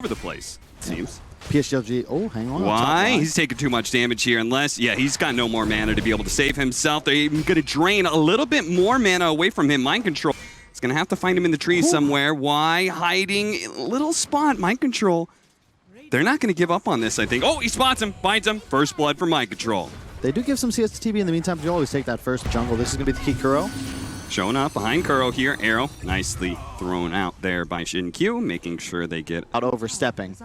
over the place, it seems. PSD.LGD, oh, hang on. Why? He's taking too much damage here unless, yeah, he's got no more mana to be able to save himself. They're even going to drain a little bit more mana away from him. Mind Control. It's going to have to find him in the trees somewhere. Why? Hiding. Little spot. Mind Control. They're not going to give up on this, I think. Oh, he spots him. Finds him. First blood for Mind Control. They do give some CS to TB in the meantime, but you always take that first jungle. This is going to be the key Kuro. Showing up behind Kuro here. Arrow nicely thrown out there by Shin-Q, making sure they get out overstepping.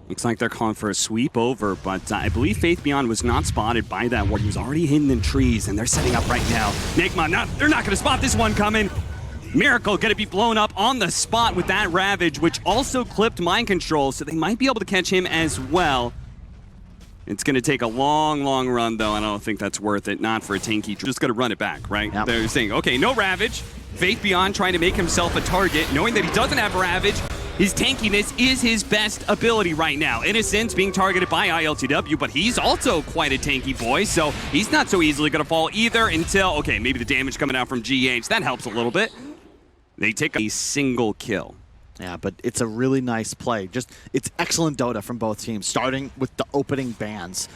Looks like they're calling for a sweep over, but I believe Faith Beyond was not spotted by that ward. He was already hidden in trees, and they're setting up right now. NIGMA, they're not going to spot this one coming. Miracle going to be blown up on the spot with that Ravage, which also clipped Mind Control, so they might be able to catch him as well. It's going to take a long, long run, though, and I don't think that's worth it. Not for a tanky. Just going to run it back, right? Yep. They're saying, okay, no Ravage. Faith Beyond trying to make himself a target, knowing that he doesn't have Ravage. His tankiness is his best ability right now. Innocence being targeted by ILTW, but he's also quite a tanky boy, so he's not so easily going to fall either until, okay, maybe the damage coming out from GH. That helps a little bit. They take a single kill. Yeah, but it's a really nice play. It's excellent Dota from both teams, starting with the opening bans.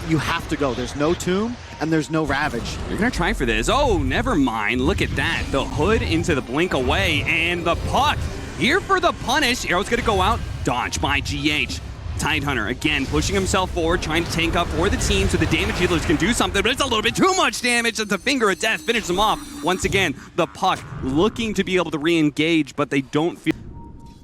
You have to go. There's no Tomb, and there's no Ravage. You're going to try for this. Oh, never mind. Look at that. The hood into the blink away, and the puck. Here for the punish. Arrow's going to go out. Dodge by GH. Tidehunter, again, pushing himself forward, trying to tank up for the team so the damage dealers can do something, but it's a little bit too much damage. It's a finger of death. Finish them off. Once again, the puck looking to be able to re-engage, but they don't feel...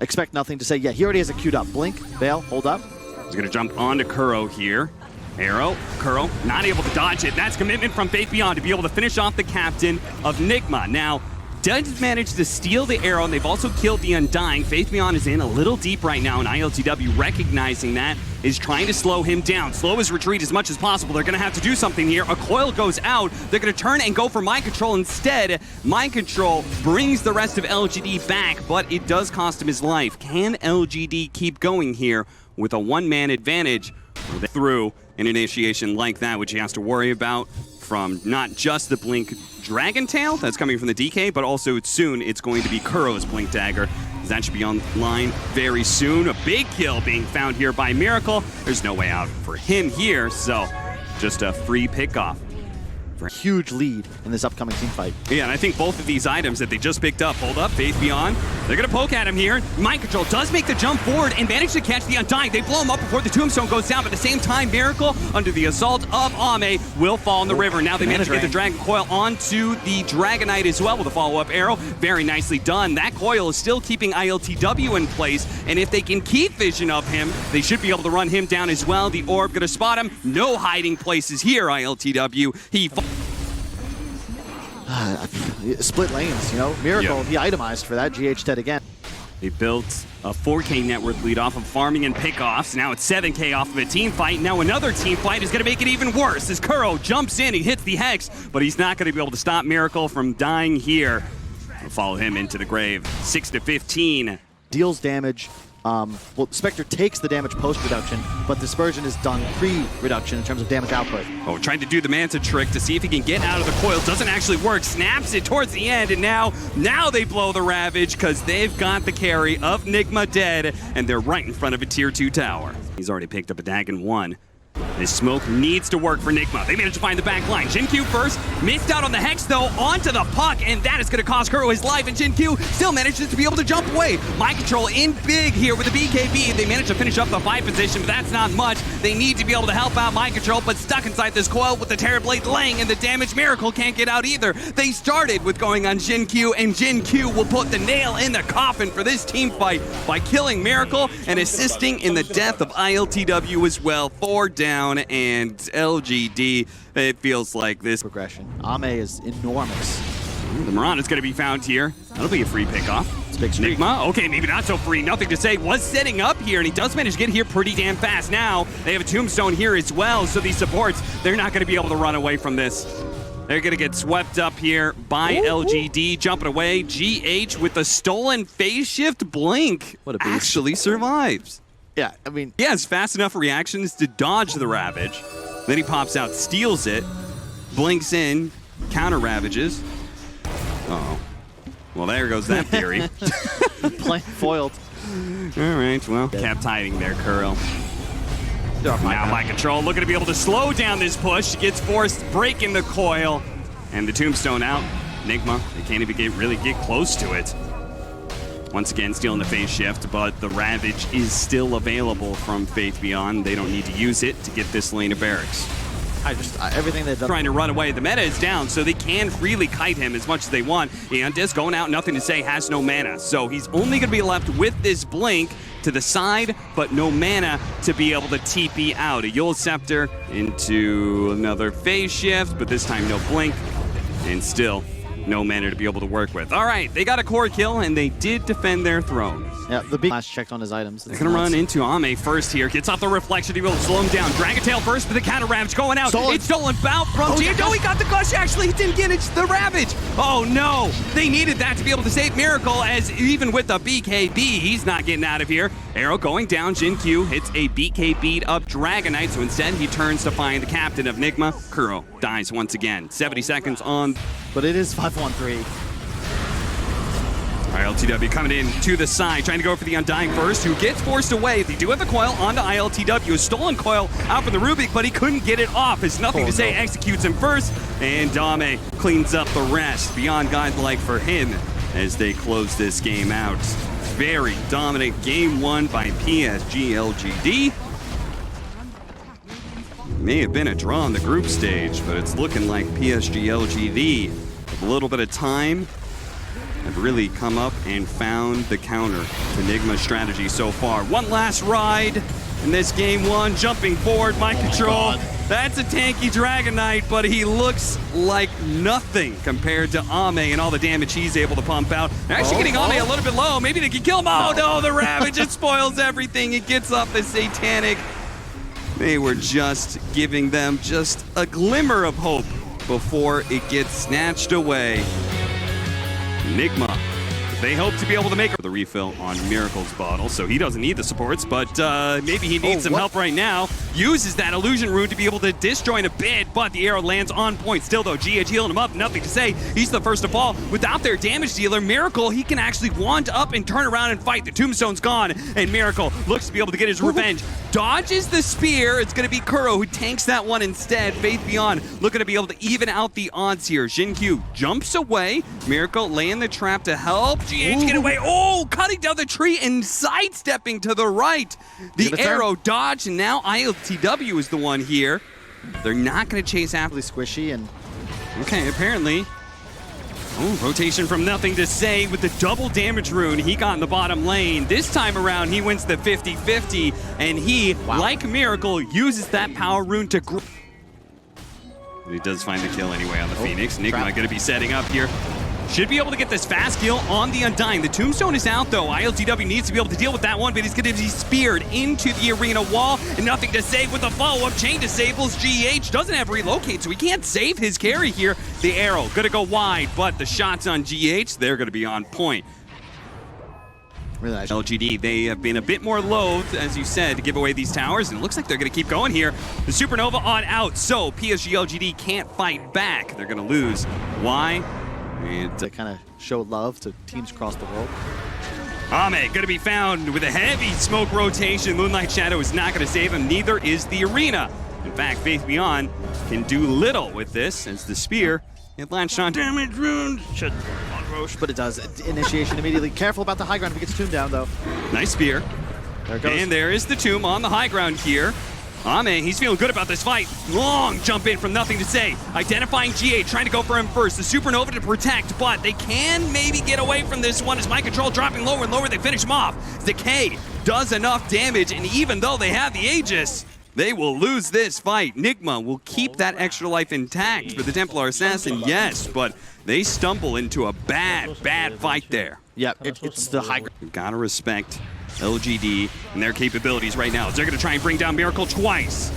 Expect nothing to say. Yeah, he already has it queued up. Blink, Veil, hold up. He's going to jump onto Kuro here. Arrow, Kuro, not able to dodge it. That's commitment from Faith Beyond to be able to finish off the captain of NIGMA. Now, does manage to steal the arrow, and they've also killed the Undying. Faith Beyond is in a little deep right now, and ILTW, recognizing that, is trying to slow him down. Slow his retreat as much as possible. They're going to have to do something here. A coil goes out. They're going to turn and go for Mind Control instead. Mind Control brings the rest of LGD back, but it does cost him his life. Can LGD keep going here with a one-man advantage through an initiation like that, which he has to worry about from not just the Blink Dragon Tail that's coming from the DK, but also soon it's going to be Kuro's Blink Dagger. That should be online very soon. A big kill being found here by Miracle. There's no way out for him here, so just a free pickoff. Huge lead in this upcoming team fight. Yeah, and I think both of these items that they just picked up, hold up, Faith Beyond, they're going to poke at him here. Mind Control does make the jump forward and manage to catch the Undying. They blow him up before the Tombstone goes down, but at the same time, Miracle, under the assault of Ame, will fall in the river. Now they manage to get the Dragon Coil onto the Dragonite as well with a follow-up arrow. Very nicely done. That coil is still keeping ILTW in place, and if they can keep vision of him, they should be able to run him down as well. The Orb going to spot him. No hiding places here, ILTW. He split lanes, you know. Miracle, he itemized for that. GH dead again. They built a 4K net worth lead off of farming and pickoffs. Now it's 7K off of a team fight. Now another team fight is going to make it even worse as Kuro jumps in. He hits the Hex, but he's not going to be able to stop Miracle from dying here. We'll follow him into the grave. 6-15. Deals damage. Well, Spectre takes the damage post-reduction, but Dispersion is done pre-reduction in terms of damage output. Oh, trying to do the Manta trick to see if he can get out of the coil. Doesn't actually work. Snaps it towards the end, and now they blow the Ravage because they've got the carry of NIGMA dead, and they're right in front of a Tier 2 tower. He's already picked up a Dagon 1. This smoke needs to work for NIGMA. They managed to find the back line. Shin-Q first, missed out on the Hex though, onto the puck, and that is going to cost Kuro his life, and Shin-Q still manages to be able to jump away. Mind Control in big here with the BKB. They managed to finish up the 5 position, but that's not much. They need to be able to help out Mind Control, but stuck inside this coil with the Terrorblade laying, and the damage Miracle can't get out either. They started with going on Shin-Q, and Shin-Q will put the nail in the coffin for this team fight by killing Miracle and assisting in the death of ILTW as well. 4 down, and LGD, it feels like this progression. Ame is enormous. The Mirana's going to be found here. That'll be a free pickoff. It's a big streak. NIGMA, okay, maybe not so free. Nothing to say. Was setting up here, and he does manage to get here pretty damn fast. Now, they have a Tombstone here as well, so these supports, they're not going to be able to run away from this. They're going to get swept up here by LGD, jumping away. GH with the stolen phase shift blink what a beast. Actually survives. Yeah, I mean... He has fast enough reactions to dodge the Ravage. Then he pops out, steals it, blinks in, counter Ravages. Uh-oh. Well, there goes that theory. Plain foiled. All right, well, kept hiding there, Kuro. Now my control looking to be able to slow down this push. Gets forced, breaking the coil. And the tombstone out. NIGMA, they can't even really get close to it. Once again, stealing the phase shift, but the Ravage is still available from Faith Beyond. They don't need to use it to get this lane of barracks. Everything they've done. Trying to run away. The meta is down, so they can freely kite him as much as they want. And Diz going out, nothing to say, has no mana. So he's only going to be left with this blink to the side, but no mana to be able to TP out. A Yule Scepter into another phase shift, but this time no blink. And still, no mana to be able to work with. All right, they got a core kill, and they did defend their throne. Yeah, the big last checked on his items. They're going to run into Ame first here. Gets off the reflection to be able to slow him down. Dragon Tail first, but the counter Ravage going out. Stolen. It's stolen bout from G. No, he got the gush. Actually, he didn't get it. The Ravage. Oh, no. They needed that to be able to save Miracle, as even with the BKB, he's not getting out of here. Arrow going down. Jin Q hits a BK beat up Dragonite, so instead he turns to find the captain of NIGMA. Kuro dies once again. 70 seconds on. But it is 5-1-3. ILTW coming in to the side, trying to go for the Undying first, who gets forced away. They do have the coil onto ILTW. A stolen coil out from the Rubik, but he couldn't get it off. It's nothing to say, executes him first, and Dame cleans up the rest. Beyond godlike for him as they close this game out. Very dominant game won by PSG.LGD. May have been a draw on the group stage, but it's looking like PSG.LGD, with a little bit of time, have really come up and found the counter to NIGMA's strategy so far. One last ride in this game one, jumping forward, my control. That's a tanky Dragonite, but he looks like nothing compared to Ame and all the damage he's able to pump out. They're actually getting Ame a little bit low. Maybe they can kill him. Oh no, the Ravage, it spoils everything. It gets off the Satanic. They were just giving them just a glimmer of hope before it gets snatched away. NIGMA, they hope to be able to make the refill on Miracle's bottle, so he doesn't need the supports, but maybe he needs some help right now. Uses that illusion rune to be able to disjoint a bit, but the arrow lands on point. Still though, GH healing him up, nothing to say. He's the first to fall. Without their damage dealer, Miracle, he can actually wand up and turn around and fight. The tombstone's gone, and Miracle looks to be able to get his revenge. Dodges the spear. It's going to be Kuro who tanks that one instead. Faith Beyond looking to be able to even out the odds here. Xin-Q jumps away. Miracle laying the trap to help. GH get away. Oh, cutting down the tree and sidestepping to the right. The arrow dodge, and now ILTW is the one here. They're not going to chase after. Squishy and... Okay, apparently. Oh, rotation from nothing to say with the double damage rune he got in the bottom lane. This time around, he wins the 50-50, and he, like Miracle, uses that power rune to... He does find the kill anyway on the Phoenix. NIGMA going to be setting up here. Should be able to get this fast kill on the Undying. The Tombstone is out, though. ILTW needs to be able to deal with that one, but he's going to be speared into the arena wall. And nothing to save with the follow-up. Chain disables. GH doesn't have relocate, so he can't save his carry here. The arrow going to go wide, but the shots on GH, they're going to be on point. Really nice. LGD, they have been a bit more loath, as you said, to give away these towers, and it looks like they're going to keep going here. The Supernova on out, so PSG.LGD can't fight back. They're going to lose. Why? And they kind of show love to teams across the world. Ame going to be found with a heavy smoke rotation. Moonlight Shadow is not going to save him. Neither is the arena. In fact, Faith Beyond can do little with this, as the spear it latched on damage runes. Should on Roche, but it does. Initiation immediately. Careful about the high ground if he gets tuned down, though. Nice spear. There it goes. And there is the tomb on the high ground here. Ame, he's feeling good about this fight. Long jump in from nothing to say. Identifying GA, trying to go for him first. The Supernova to protect, but they can maybe get away from this one as my control dropping lower and lower. They finish him off. Decay does enough damage, and even though they have the Aegis, they will lose this fight. NIGMA will keep that extra life intact for the Templar Assassin, yes, but they stumble into a bad fight there. Yeah, it's the high ground. You've got to respect LGD and their capabilities right now. They're going to try and bring down Miracle twice.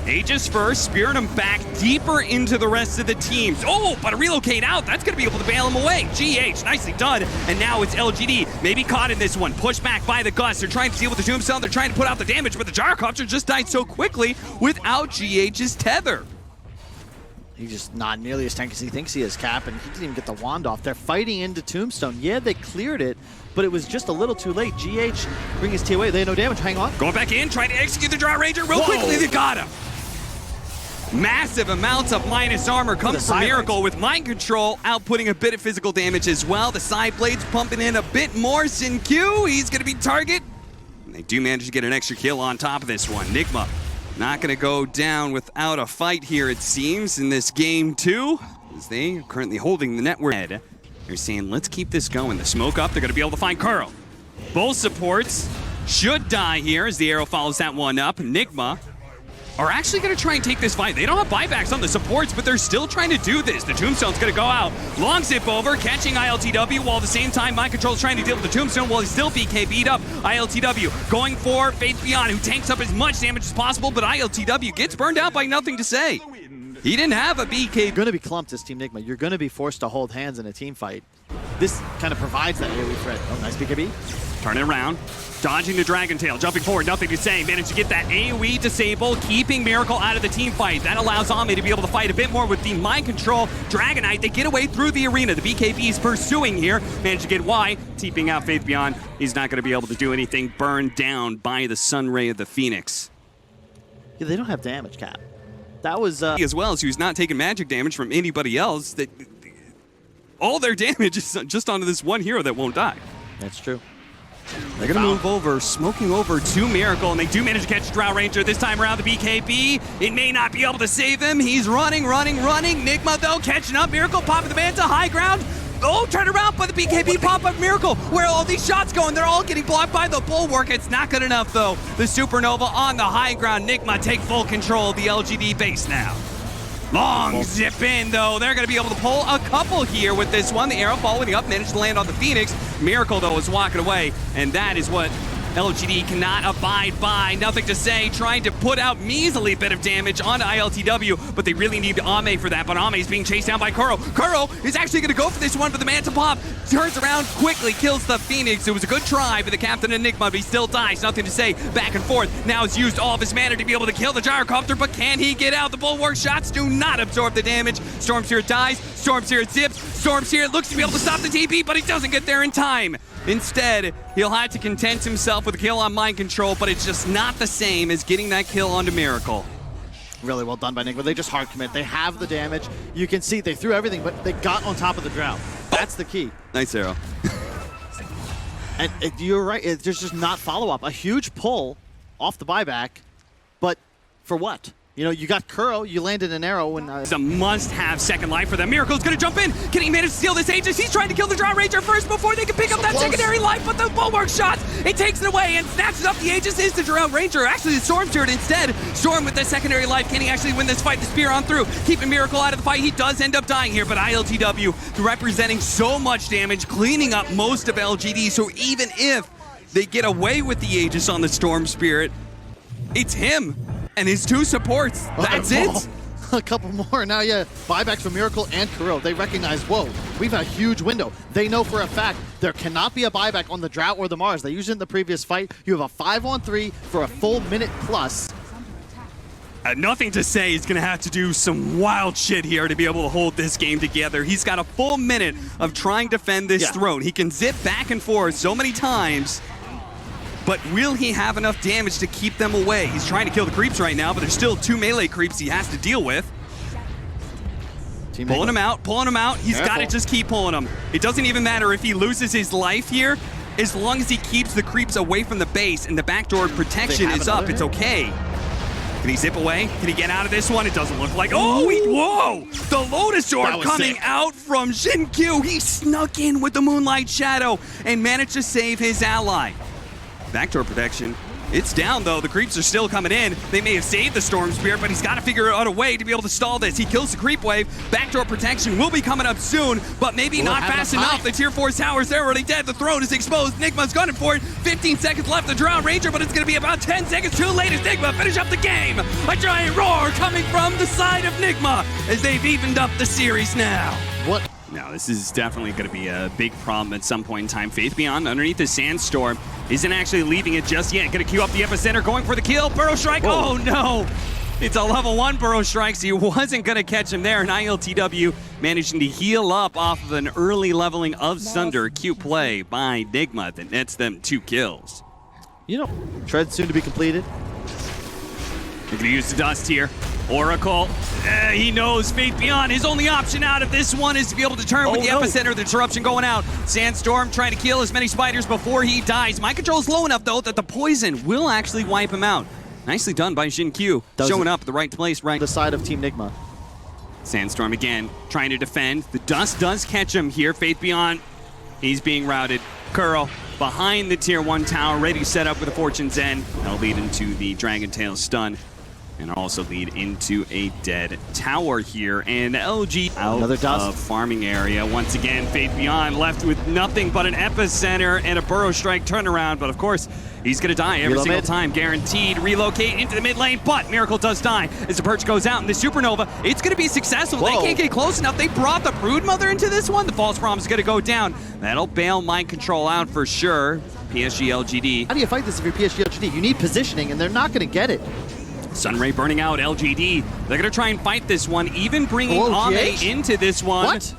Aegis first, spearing him back deeper into the rest of the teams. Oh, but a relocate out, that's going to be able to bail him away. GH, nicely done. And now it's LGD, maybe caught in this one. Pushed back by the Gus. They're trying to deal with the Tombstone. They're trying to put out the damage, but the Gyrocopter just died so quickly without GH's tether. He's just not nearly as tanky as he thinks he is, Cap, and he didn't even get the wand off. They're fighting into Tombstone. Yeah, they cleared it, but it was just a little too late. GH bring his T away. They had no damage. Hang on. Going back in, trying to execute the Drought Ranger real quickly. They got him. Massive amounts of minus armor comes from Miracle with Mind Control, outputting a bit of physical damage as well. The side blades pumping in a bit more. Sin-Q, he's going to be target. And they do manage to get an extra kill on top of this one. NIGMA not going to go down without a fight here, it seems, in this game too, as they are currently holding the network. They're saying, let's keep this going. The smoke up, they're going to be able to find Kuro. Both supports should die here as the arrow follows that one up. NIGMA are actually going to try and take this fight. They don't have buybacks on the supports, but they're still trying to do this. The Tombstone's going to go out. Long zip over, catching ILTW, while at the same time Mind Control's trying to deal with the Tombstone while he's still BKB'd up. ILTW going for Faith Beyond, who tanks up as much damage as possible, but ILTW gets burned out by nothing to say. He didn't have a BKB. You're going to be clumped as Team NIGMA. You're going to be forced to hold hands in a team fight. This kind of provides that AoE threat. Oh, nice BKB. Turning around. Dodging the Dragon Tail, jumping forward, nothing to say. Managed to get that AoE disable, keeping Miracle out of the team fight. That allows Ame to be able to fight a bit more with the Mind Control. Dragonite, they get away through the arena. The BKB is pursuing here. Managed to get Y, keeping out Faith Beyond. He's not going to be able to do anything. Burned down by the Sunray of the Phoenix. Yeah, they don't have damage, Cap. That was... As well as he was not taking magic damage from anybody else. That all their damage is just onto this one hero that won't die. That's true. They're going to move over, smoking over to Miracle, and they do manage to catch Drought Ranger this time around. The BKB, it may not be able to save him. He's running. NIGMA, though, catching up. Miracle popping the Manta, high ground. Oh, turn around by the BKB pop-up. Miracle. Where are all these shots going? They're all getting blocked by the Bulwark. It's not good enough, though. The Supernova on the high ground. NIGMA take full control of the LGD base now. Long zip in, though. They're going to be able to pull a couple here with this one. The arrow following up, managed to land on the Phoenix. Miracle, though, is walking away, and that is what LGD cannot abide by. Nothing to say, trying to put out measly bit of damage onto ILTW, but they really need Ame for that, but Ame is being chased down by Kuro. Kuro is actually going to go for this one, but the Manta Pop turns around quickly, kills the Phoenix. It was a good try for the Captain of NIGMA, but he still dies. Nothing to say. Back and forth. Now he's used all of his mana to be able to kill the Gyrocopter, but can he get out? The Bulwark shots do not absorb the damage. Stormseer dies. Stormseer zips. Stormseer looks to be able to stop the TP, but he doesn't get there in time. Instead, he'll have to content himself with a kill on Mind Control, but it's just not the same as getting that kill onto Miracle. Really well done by NIGMA. They just hard commit. They have the damage. You can see they threw everything, but they got on top of the Drought. That's the key. Nice arrow. And you're right. There's just not follow-up. A huge pull off the buyback, but for what? You know, you got Kuro, you landed an arrow, and... It's a must-have second life for them. Miracle's gonna jump in. Can he manage to steal this Aegis? He's trying to kill the Drought Ranger first before they can pick up that secondary life, but the Bulwark shots, it takes it away and snatches up the Aegis. Is the Drought Ranger. Actually, the Stormseer instead. Storm with the secondary life. Can he actually win this fight? The spear on through, keeping Miracle out of the fight. He does end up dying here, but ILTW representing so much damage, cleaning up most of LGD, so even if they get away with the Aegis on the Storm Spirit, it's him and his two supports. That's it. A couple more. Now, yeah, buybacks for Miracle and Kuro. They recognize, whoa, we've a huge window. They know for a fact there cannot be a buyback on the Drought or the Mars. They used it in the previous fight. You have a 5-on-3 for a full minute plus. Nothing to say. He's going to have to do some wild shit here to be able to hold this game together. He's got a full minute of trying to defend this throne. He can zip back and forth so many times. But will he have enough damage to keep them away? He's trying to kill the creeps right now, but there's still 2 melee creeps he has to deal with. Pulling him out. He's got to just keep pulling him. It doesn't even matter if he loses his life here. As long as he keeps the creeps away from the base and the backdoor protection is up, it's okay. Can he zip away? Can he get out of this one? It doesn't look like... Oh, whoa! The Lotus Orb coming out from Sin-Q. He snuck in with the Moonlight Shadow and managed to save his ally. Backdoor protection. It's down, though. The creeps are still coming in. They may have saved the Storm Spirit, but he's got to figure out a way to be able to stall this. He kills the creep wave. Backdoor protection will be coming up soon, but maybe not fast enough. The Tier 4 towers, they're already dead. The throne is exposed. NIGMA's gunning for it. 15 seconds left. The Drought Ranger, but it's going to be about 10 seconds too late as NIGMA finish up the game. A giant roar coming from the side of NIGMA as they've evened up the series now. What? No, this is definitely going to be a big problem at some point in time. Faith Beyond underneath the Sandstorm isn't actually leaving it just yet. Going to queue up the epicenter, going for the kill. Burrow Strike. Whoa. Oh, no. It's a level 1 Burrow Strike, so he wasn't going to catch him there. And ILTW managing to heal up off of an early leveling of Sunder. Cute play by NIGMA that nets them 2 kills. You know, Tread soon to be completed. They're going to use the dust here. Oracle, he knows Fate Beyond. His only option out of this one is to be able to turn with the epicenter of the disruption going out. Sandstorm trying to kill as many spiders before he dies. Mind control is low enough, though, that the poison will actually wipe him out. Nicely done by Xin-Q, showing up at the right place, right. The side of Team NIGMA. Sandstorm again, trying to defend. The dust does catch him here. Fate Beyond, he's being routed. Kuro behind the tier 1 tower, ready to set up with a Fortune's End. That'll lead into the Dragon Tail stun. And also lead into a dead tower here. And LG out of farming area. Once again, Fate Beyond left with nothing but an epicenter and a Burrow Strike turnaround. But of course, he's going to die every single time. Guaranteed. Relocate into the mid lane, but Miracle does die. As the Perch goes out and the Supernova, it's going to be successful. Whoa. They can't get close enough. They brought the Broodmother into this one. The False Promise is going to go down. That'll bail Mind Control out for sure. PSG.LGD. How do you fight this if you're PSG.LGD? You need positioning, and they're not going to get it. Sunray burning out LGD. They're going to try and fight this one, even bringing Ame into this one. What?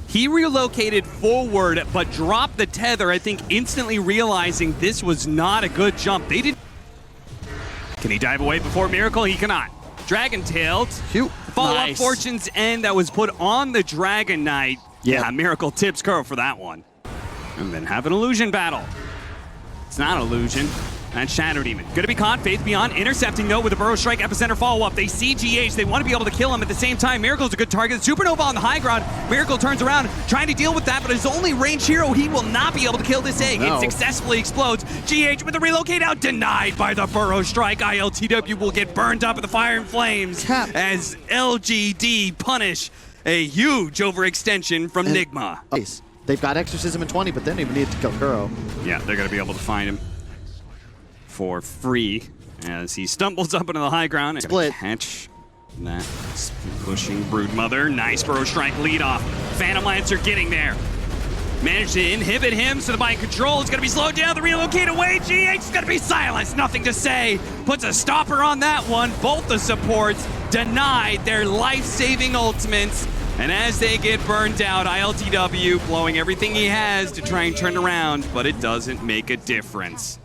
He relocated forward, but dropped the tether, I think instantly realizing this was not a good jump. They didn't. Can he dive away before Miracle? He cannot. Dragon-tailed. Follow-up Fortune's End that was put on the Dragon Knight. Yeah, Miracle tips Kuro for that one. And then have an illusion battle. It's not illusion. And Shadow Demon. Gonna be caught. Faith Beyond intercepting though with a Burrow Strike epicenter follow-up. They see GH. They want to be able to kill him at the same time. Miracle's a good target. Supernova on the high ground. Miracle turns around trying to deal with that, but his only ranged hero, he will not be able to kill this egg. It successfully explodes. GH with the relocate out denied by the Burrow Strike. ILTW will get burned up in the fire and flames as LGD punish a huge overextension from NIGMA. They've got Exorcism in 20, but they don't even need to kill Kuro. Yeah, they're gonna be able to find him for free as he stumbles up into the high ground. Split. Catch that pushing Broodmother. Nice Burrow Strike lead off. Phantom Lancer getting there. Managed to inhibit him, so the Mind Control is going to be slowed down. The relocate away. GH is going to be silenced. Nothing to say. Puts a stopper on that one. Both the supports denied their life-saving ultimates. And as they get burned out, ILTW blowing everything he has to try and turn around, but it doesn't make a difference.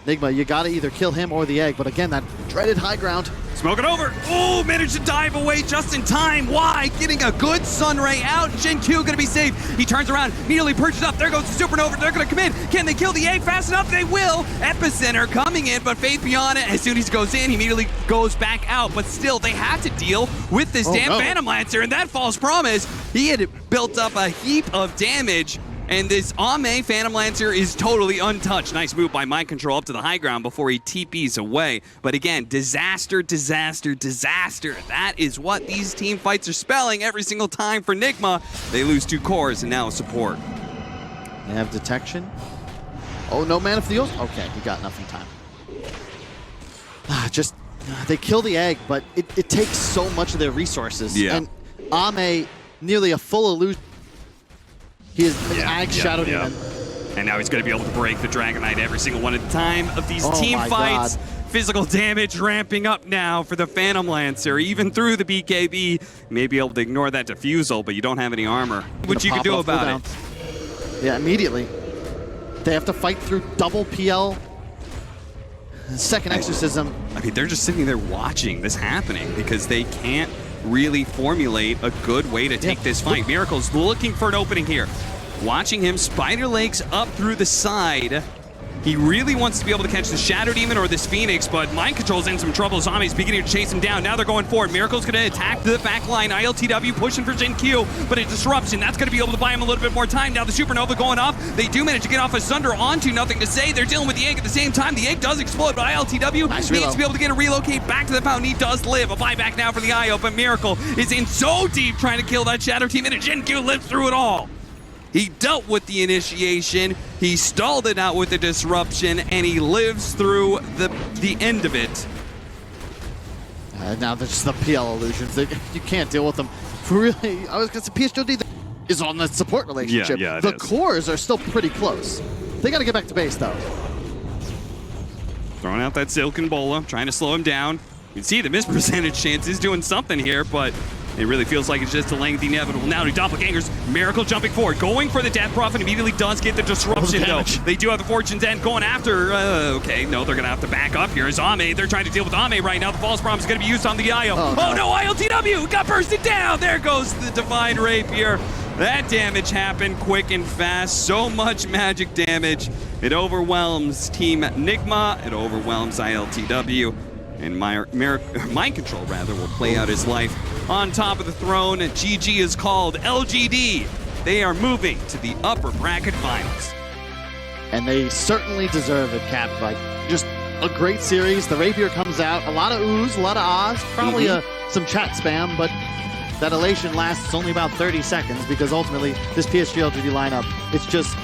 NIGMA, you gotta either kill him or the egg, but again, that dreaded high ground. Smoke it over. Oh, managed to dive away just in time. Why? Getting a good Sunray out. Xin-Q gonna be safe. He turns around, immediately perches up. There goes the Supernova. They're gonna come in. Can they kill the egg fast enough? They will. Epicenter coming in, but Faith Beyond it. As soon as he goes in, he immediately goes back out. But still, they had to deal with this damn Phantom Lancer, and that False Promise, he had built up a heap of damage. And this Ame Phantom Lancer is totally untouched. Nice move by Mind Control up to the high ground before he TPs away. But again, disaster, disaster, disaster. That is what these team fights are spelling every single time for NIGMA. They lose 2 cores and now a support. They have detection. Oh, no Mana for the Eels? Okay, we got nothing time. They kill the egg, but it takes so much of their resources. Yeah. And Ame, nearly a full illusion. He is Ag Shadow Demon. And now he's going to be able to break the Dragon Knight every single one at a time of these team fights. Physical damage ramping up now for the Phantom Lancer. Even through the BKB, you may be able to ignore that defusal, but you don't have any armor. What you can do about it? Yeah, immediately. They have to fight through double PL. Second Exorcism. I mean, they're just sitting there watching this happening because they can't really formulate a good way to take this fight. Miracle's looking for an opening here. Watching him, Spider Legs up through the side. He really wants to be able to catch the Shadow Demon or this Phoenix, but Mind Control's in some trouble. Zombie's beginning to chase him down. Now they're going forward. Miracle's going to attack the back line. ILTW pushing for Xin-Q, but a disruption. That's going to be able to buy him a little bit more time. Now the Supernova going off. They do manage to get off a Sunder onto Nothing to Say. They're dealing with the egg at the same time. The egg does explode, but ILTW needs to be able to get a relocate back to the fountain. He does live. A buyback now for the IO, but Miracle is in so deep trying to kill that Shadow Team, and Xin-Q lives through it all. He dealt with the initiation, he stalled it out with the disruption, and he lives through the end of it. Now there's just the PL illusions. You can't deal with them. Really, I was going to say PSG.LGD is on the support relationship. Yeah, the cores are still pretty close. They got to get back to base, though. Throwing out that Silken Bola, trying to slow him down. can see the miss percentage chance is doing something here, but it really feels like it's just delaying the inevitable. Now to Doppelgangers, Miracle jumping forward, going for the Death Prophet, immediately does get the disruption though. They do have the Fortune's End going after, okay, no, they're gonna have to back up here. As Ame, they're trying to deal with Ame right now. The False Promise is gonna be used on the IO. Oh no, ILTW got bursted down. There goes the Divine Rapier. That damage happened quick and fast. So much magic damage. It overwhelms Team NIGMA. It overwhelms ILTW. And Mind Control, rather, will play out his life on top of the throne. GG is called. LGD, they are moving to the upper bracket finals. And they certainly deserve it, Cap. Like, just a great series. The Rapier comes out. A lot of oohs, a lot of ahs. Probably some chat spam, but that elation lasts only about 30 seconds because ultimately this PSG-LGD lineup, it's just,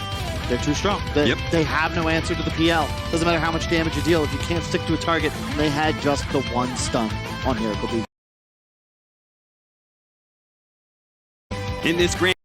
they're too strong. They have no answer to the PL. Doesn't matter how much damage you deal if you can't stick to a target. They had just the one stun on Miracle B. In this grand